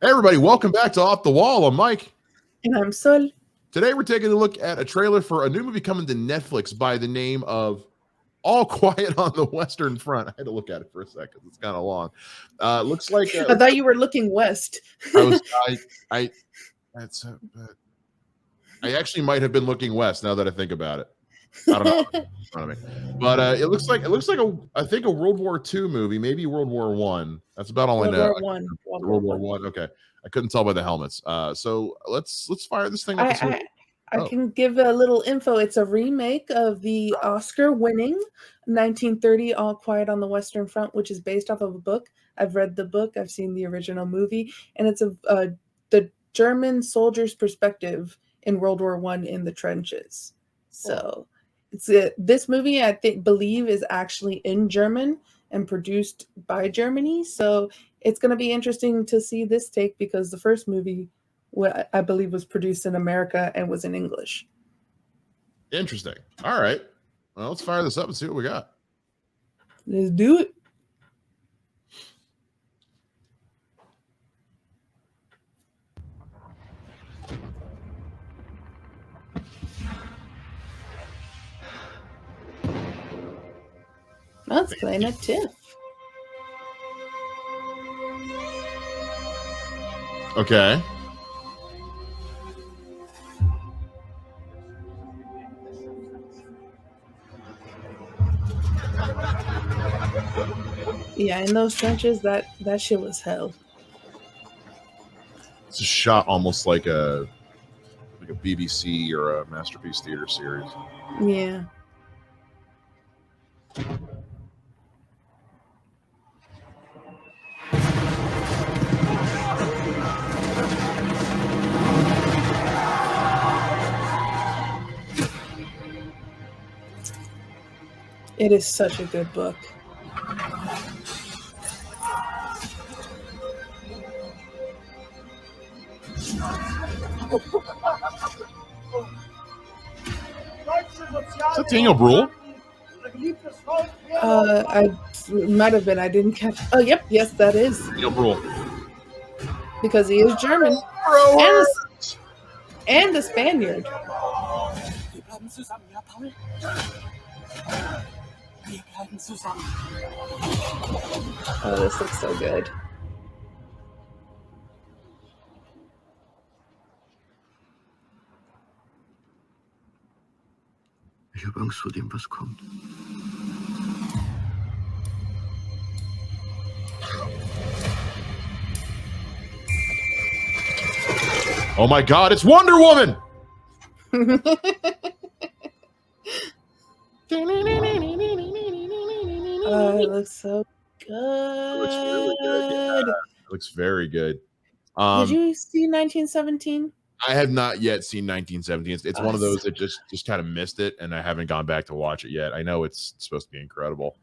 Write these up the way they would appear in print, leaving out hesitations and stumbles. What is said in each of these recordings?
Hey everybody, welcome back to Off the Wall. I'm Mike. And I'm Sol. Today we're taking a look at a trailer for a new movie coming to Netflix by the name of All Quiet on the Western Front. I had to look at it for a second. It's kind of long. Looks like I thought you were looking west. I actually might have been looking west now that I think about it. I don't know in front of me. But it looks like I think a World War II movie, maybe World War One. That's about all I know. World War One. Okay. I couldn't tell by the helmets. So let's fire this thing up. I can give a little info. It's a remake of the Oscar-winning 1930 All Quiet on the Western Front, which is based off of a book. I've read the book. I've seen the original movie, and it's the German soldier's perspective in World War One in the trenches. So this movie, I believe, is actually in German and produced by Germany. So it's going to be interesting to see this take because the first movie, I believe, was produced in America and was in English. Interesting. All right. Well, let's fire this up and see what we got. Let's do it. That's playing a tiff. Okay. Yeah, in those trenches, that shit was hell. It's a shot almost like a BBC or a Masterpiece Theater series. Yeah. It is such a good book. Is that Daniel Bruhl? I might have been. I didn't catch. Oh, yep. Yes, that is Daniel Bruhl. Because he is German and a Spaniard. Oh, this looks so good. Ich habe Angst vor dem, was kommt. Oh my God, it's Wonder Woman! Oh, it looks so good. It looks really good. Yeah, it looks very good. Did you see 1917? I have not yet seen 1917. It's one of those that just kind of missed it, and I haven't gone back to watch it yet. I know it's supposed to be incredible.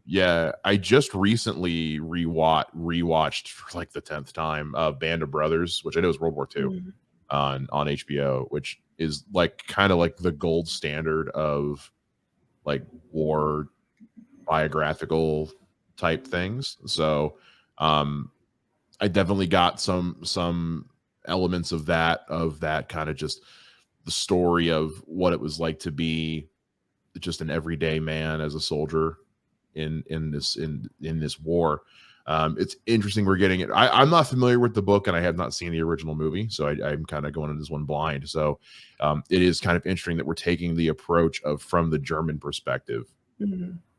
Yeah, I just recently rewatched for like the 10th time Band of Brothers, which I know is World War II, on HBO, which is like kind of like the gold standard of like war biographical type things. So I definitely got some elements of that kind of just the story of what it was like to be just an everyday man as a soldier in this war. It's interesting we're getting it. I'm not familiar with the book and I have not seen the original movie, so I'm kind of going into this one blind. So it is kind of interesting that we're taking the approach of from the German perspective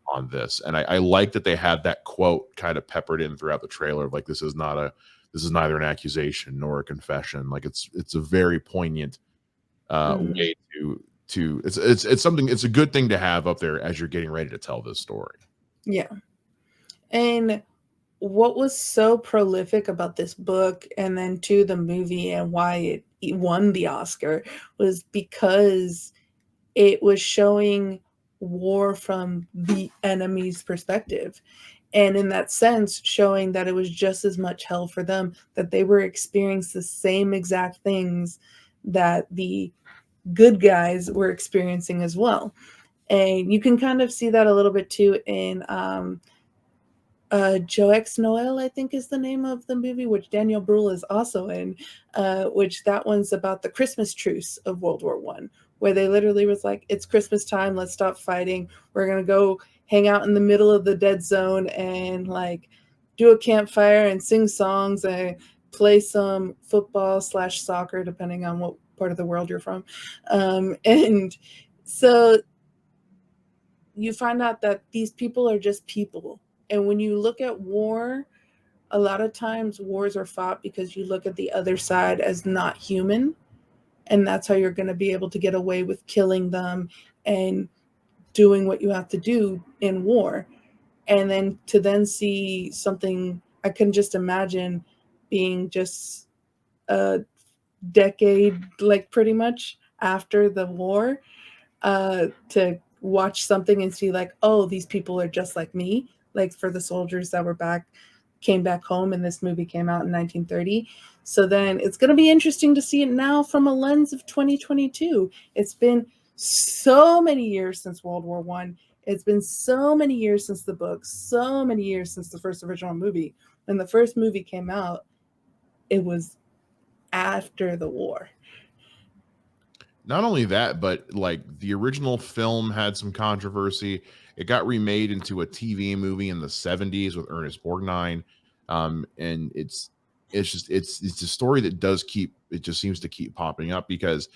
on this. And I like that they had that quote kind of peppered in throughout the trailer of like, this is neither an accusation nor a confession. Like it's a very poignant way to it's something, it's a good thing to have up there as you're getting ready to tell this story. Yeah. And what was so prolific about this book and then to the movie and why it won the Oscar was because it was showing war from the enemy's perspective. And in that sense, showing that it was just as much hell for them, that they were experiencing the same exact things that the good guys were experiencing as well. And you can kind of see that a little bit too in Joe X Noel, I think is the name of the movie, which Daniel Bruhl is also in, which that one's about the Christmas truce of World War One, where they literally was like, it's Christmas time, let's stop fighting. We're going to go hang out in the middle of the dead zone and like do a campfire and sing songs and play some football/soccer, depending on what part of the world you're from. And so you find out that these people are just people. And when you look at war, a lot of times wars are fought because you look at the other side as not human. And that's how you're going to be able to get away with killing them and doing what you have to do in war. And then to then see something, I can just imagine being just a decade, like pretty much after the war, to watch something and see like, oh, these people are just like me. Like for the soldiers that were came back home, and this movie came out in 1930. So then it's going to be interesting to see it now from a lens of 2022. It's been so many years since World War One. It's been so many years since the book, so many years since the first original movie. When the first movie came out, it was after the war. Not only that, but like the original film had some controversy. It got remade into a TV movie in the 70s with Ernest Borgnine. And it's a story that just seems to keep popping up, because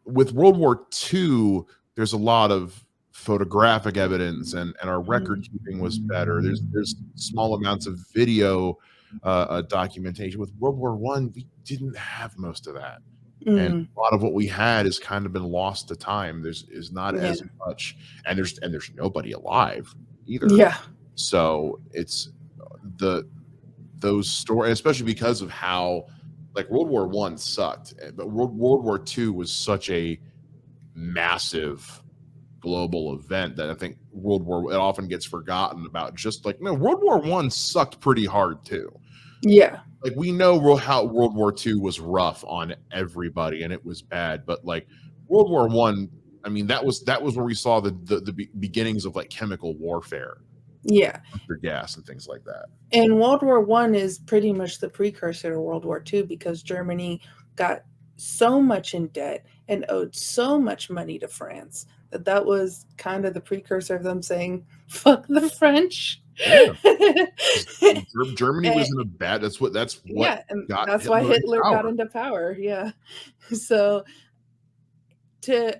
with World War II, there's a lot of photographic evidence, and our record keeping was better. There's small amounts of video documentation. With World War One, we didn't have most of that. And a lot of what we had has kind of been lost to time. Is not as much, and there's nobody alive either. Yeah. So it's those stories, especially because of how like World War One sucked, but World War II was such a massive global event that I think it often gets forgotten about. Just like, no, World War One sucked pretty hard too. Yeah. Like we know how World War II was rough on everybody and it was bad, but like World War One, I mean, that was where we saw the beginnings of like chemical warfare. Yeah. Gas and things like that. And World War One is pretty much the precursor to World War II, because Germany got so much in debt and owed so much money to France that was kind of the precursor of them saying, fuck the French. Yeah. Germany was in a bad, that's yeah, and that's why Hitler got into power. Yeah. So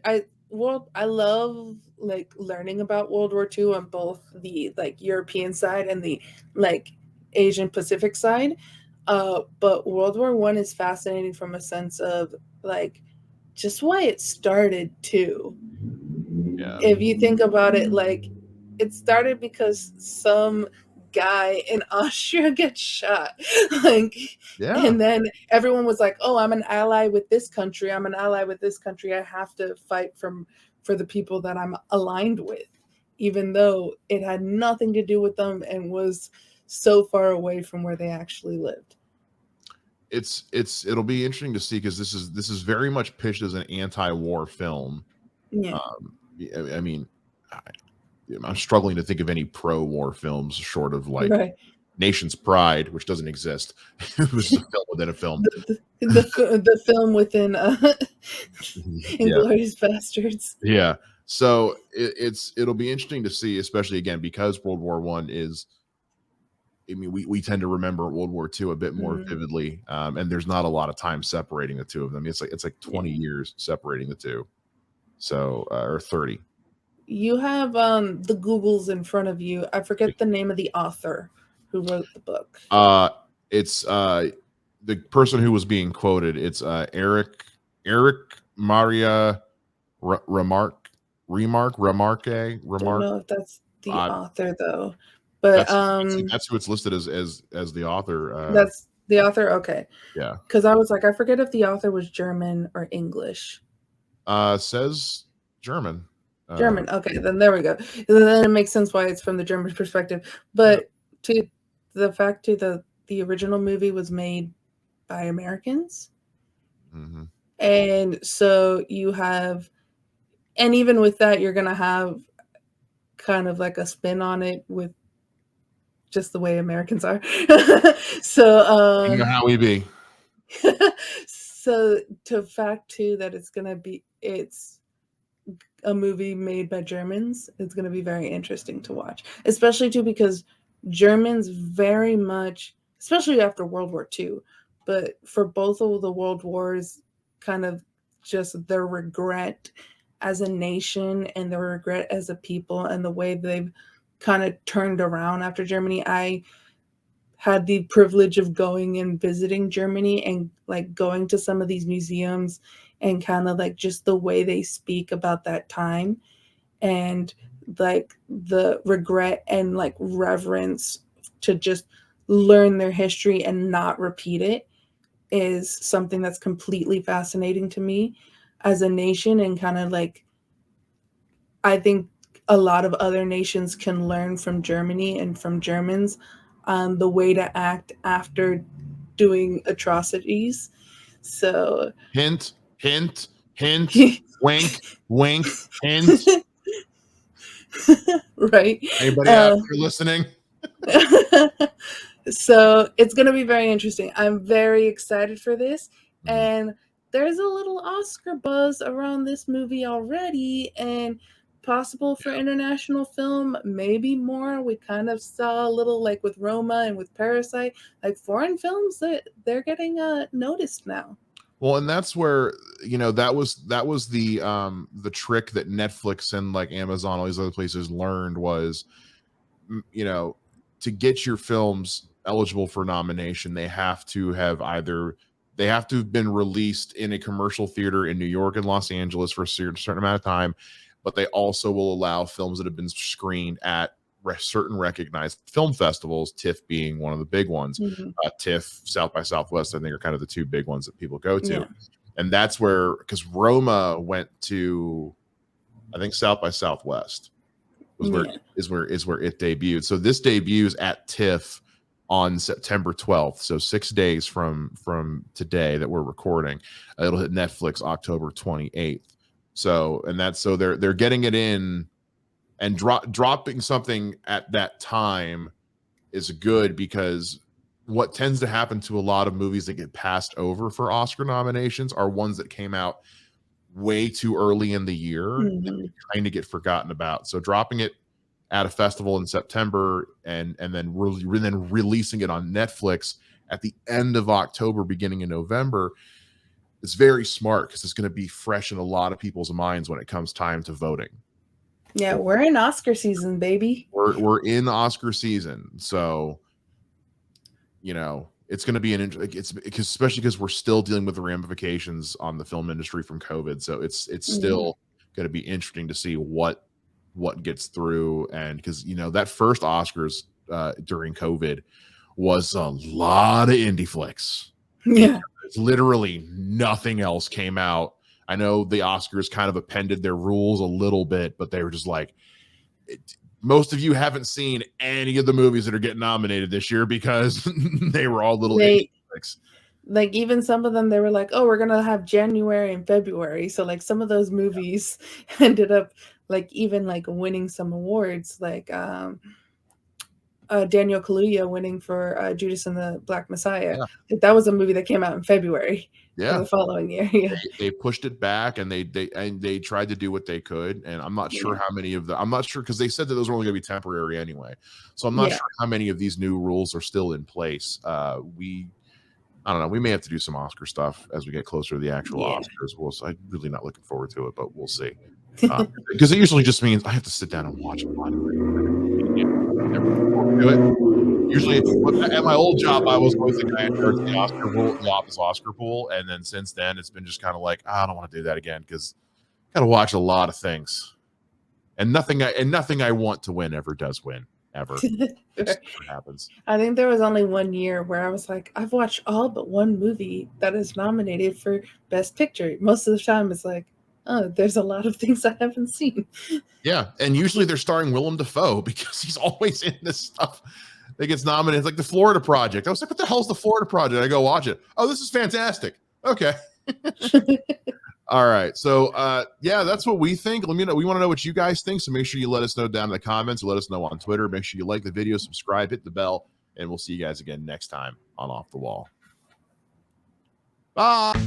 I love like learning about World War II on both the like European side and the like Asian Pacific side. But World War One is fascinating from a sense of like just why it started too. Yeah. If you think about it, like it started because some guy in Austria gets shot. Like, yeah. And then everyone was like, oh, I'm an ally with this country. I'm an ally with this country. I have to fight for the people that I'm aligned with, even though it had nothing to do with them and was so far away from where they actually lived. It'll be interesting to see, because this is very much pitched as an anti-war film. Yeah. I mean, I'm struggling to think of any pro-war films short of like Nation's Pride, which doesn't exist. It was a film within a film. The film within Inglourious Bastards. Yeah. So it'll be interesting to see, especially again because World War One is. I mean, we tend to remember World War II a bit more vividly, and there's not a lot of time separating the two of them. It's like 20 years separating the two, so or 30. You have the Googles in front of you. I forget the name of the author who wrote the book. It's the person who was being quoted. It's Eric Maria Remarque. Don't know if that's the author though, but that's who it's listed as the author. That's the author. Okay. Yeah. Because I was like, I forget if the author was German or English. Says German. German. Okay, then there we go. Then it makes sense why it's from the German perspective. But to the fact to the original movie was made by Americans. Mm-hmm. And so you have, and even with that, you're going to have kind of like a spin on it with just the way Americans are. So You know how we be. so to fact too that it's a movie made by Germans, it's going to be very interesting to watch, especially too because Germans very much, especially after World War II, but for both of the world wars, kind of just their regret as a nation and their regret as a people and the way they've kind of turned around after Germany. I had the privilege of going and visiting Germany and like going to some of these museums and kind of like just the way they speak about that time and like the regret and like reverence to just learn their history and not repeat it is something that's completely fascinating to me as a nation, and kind of like I think a lot of other nations can learn from Germany and from Germans on the way to act after doing atrocities. So Hint, hint, hint, wink, wink, hint. right. Anybody out there listening? So it's going to be very interesting. I'm very excited for this. And there's a little Oscar buzz around this movie already, and possible for international film, maybe more. We kind of saw a little like with Roma and with Parasite, like foreign films that they're getting noticed now. Well, and that's where, you know, that was the trick that Netflix and like Amazon, all these other places learned was, you know, to get your films eligible for nomination, they have to have been released in a commercial theater in New York and Los Angeles for a certain amount of time, but they also will allow films that have been screened at certain recognized film festivals, TIFF being one of the big ones. TIFF, South by Southwest, I think are kind of the two big ones that people go to. Yeah. And that's where, because Roma went to, I think South by Southwest is where it debuted. So this debuts at TIFF on September 12th. So 6 days from today that we're recording. It'll hit Netflix October 28th. So, and that's, so they're getting it in, and dropping something at that time is good, because what tends to happen to a lot of movies that get passed over for Oscar nominations are ones that came out way too early in the year and kind of get forgotten about. So dropping it at a festival in September and then releasing it on Netflix at the end of October, beginning in November, is very smart, because it's going to be fresh in a lot of people's minds when it comes time to voting. Yeah, we're in Oscar season, baby. We're in Oscar season, so you know it's going to be especially because we're still dealing with the ramifications on the film industry from COVID. So it's still going to be interesting to see what gets through, and because you know that first Oscars during COVID was a lot of indie flicks. Yeah, it's literally nothing else came out. I know the Oscars kind of appended their rules a little bit, but they were just like, most of you haven't seen any of the movies that are getting nominated this year because they were all little indie flicks. Like even some of them, they were like, oh, we're going to have January and February. So like some of those movies ended up like even like winning some awards, like Daniel Kaluuya winning for Judas and the Black Messiah. Like, that was a movie that came out in February. Yeah, the following year. Yeah, they pushed it back, and they tried to do what they could. And I'm not sure how many of I'm not sure, because they said that those were only going to be temporary anyway. So I'm not sure how many of these new rules are still in place. I don't know. We may have to do some Oscar stuff as we get closer to the actual Oscars. I'm really not looking forward to it, but we'll see. Because it usually just means I have to sit down and watch a lot of it. Usually, at my old job, I was always the guy in charge of the office Oscar pool, and then since then, it's been just kind of like, I don't want to do that again, because I got to watch a lot of things, and nothing I want to win ever does win ever. What happens. I think there was only 1 year where I was like, I've watched all but one movie that is nominated for Best Picture. Most of the time, it's like, oh, there's a lot of things I haven't seen. Yeah, and usually they're starring Willem Dafoe, because he's always in this stuff that gets nominated. It's like the Florida Project. I was like, what the hell is the Florida Project? I go watch it. Oh, this is fantastic. Okay. All right. So yeah, that's what we think. Let me know. We want to know what you guys think. So make sure you let us know down in the comments or let us know on Twitter. Make sure you like the video, subscribe, hit the bell, and we'll see you guys again next time on Off the Wall. Bye.